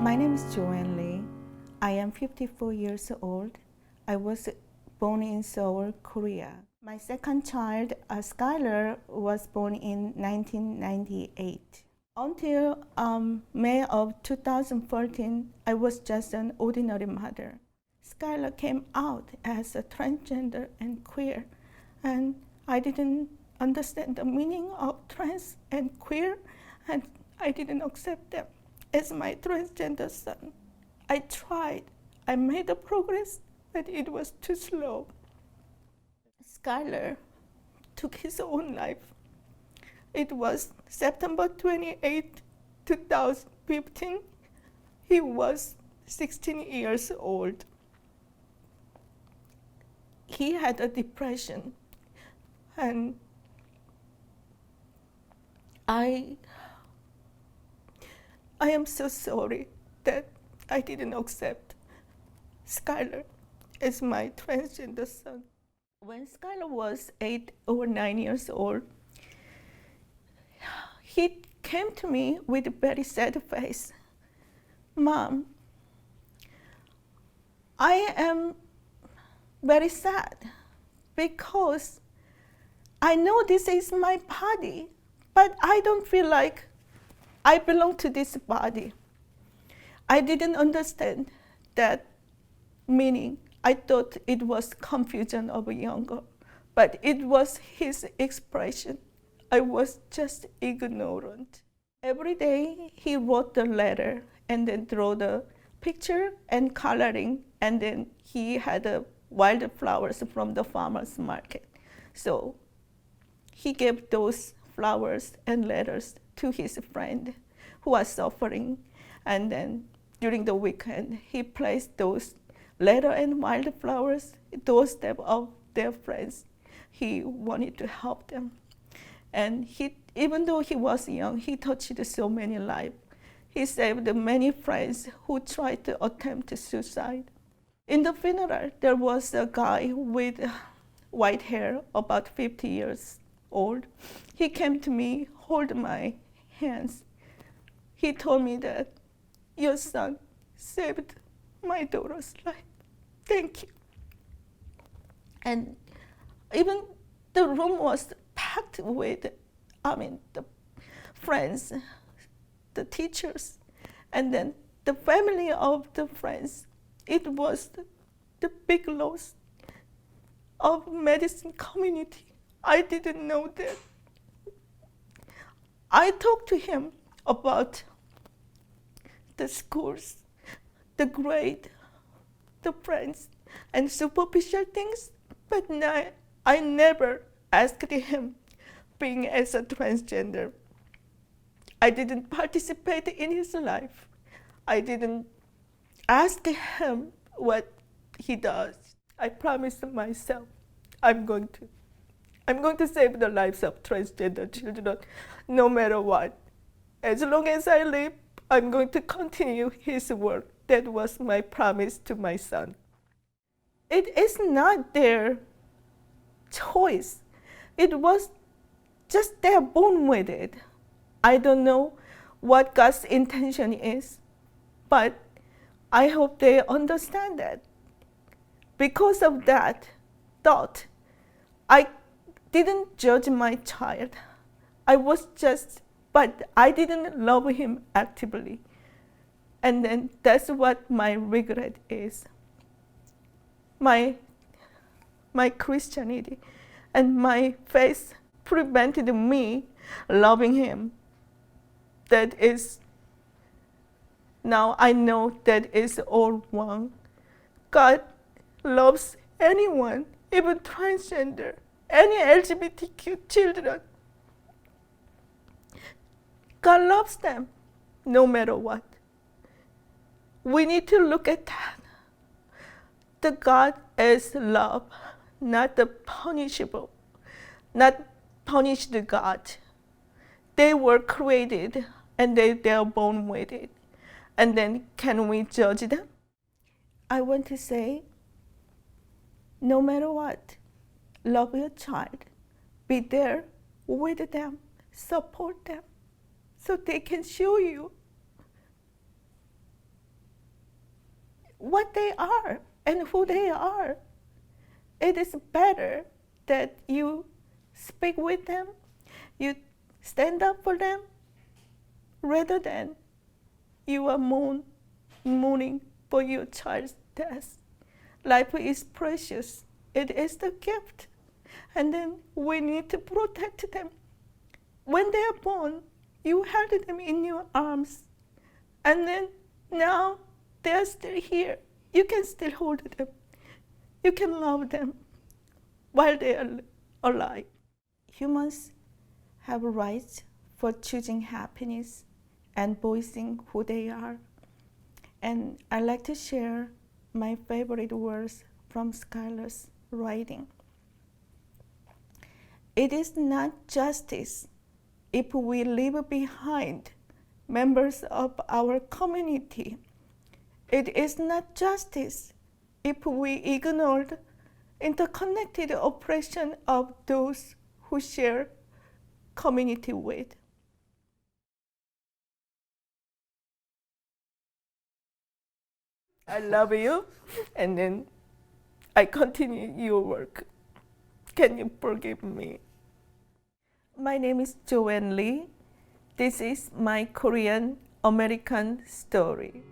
My name is Joanne Lee. I am 54 years old. I was born in Seoul, Korea. My second child, Skylar, was born in 1998. Until May of 2014, I was just an ordinary mother. Skylar came out as a transgender and queer, and I didn't understand the meaning of trans and queer, and I didn't accept them as my transgender son. I tried, I made the progress, but it was too slow. Skylar took his own life. It was September 28, 2015. He was 16 years old. He had a depression, and I am so sorry that I didn't accept Skylar as my transgender son. When Skylar was 8 or 9 years old, he came to me with a very sad face. Mom, I am very sad because I know this is my body, but I don't feel like I belong to this body. I didn't understand that meaning. I thought it was confusion of a young girl, but it was his expression. I was just ignorant. Every day he wrote the letter and then drew the picture and coloring, and then he had wildflowers from the farmer's market. So he gave those flowers and letters to his friend who was suffering, and then during the weekend he placed those letter and wildflowers doorstep of their friends. He wanted to help them, and even though he was young, he touched so many lives. He saved many friends who tried to attempt suicide. In the funeral, there was a guy with white hair, about 50 years old. He came to me, hold my hands. He told me that your son saved my daughter's life. Thank you. And even the room was packed with, the friends, the teachers, and then the family of the friends. It was the big loss of medicine community. I didn't know that. I talked to him about the schools, the grade, the friends, and superficial things, but I never asked him being as a transgender. I didn't participate in his life. I didn't ask him what he does. I promised myself I'm going to save the lives of transgender children no matter what. As long as I live, I'm going to continue his work. That was my promise to my son. It is not their choice. It was just they're born with it. I don't know what God's intention is, but I hope they understand that. Because of that thought, I didn't judge my child. But I didn't love him actively. And then that's what my regret is. My Christianity and my faith prevented me loving him. That is, now I know that is all wrong. God loves anyone, even transgender, any LGBTQ children. God loves them, no matter what. We need to look at that. The God is love, not the punishable, not punished God. They were created and they are born with it. And then can we judge them? I want to say, no matter what, love your child. Be there with them, support them, so they can show you what they are and who they are. It is better that you speak with them, you stand up for them, rather than you are mourning for your child's death. Life is precious. It is the gift. And then we need to protect them. When they are born, you held them in your arms. And then now they are still here. You can still hold them. You can love them while they are alive. Humans have rights for choosing happiness and voicing who they are. And I like to share my favorite words from Skylar's writing. It is not justice if we leave behind members of our community. It is not justice if we ignore the interconnected oppression of those who share community with. I love you, and then I continue your work. Can you forgive me? My name is Joanne Lee. This is my Korean American story.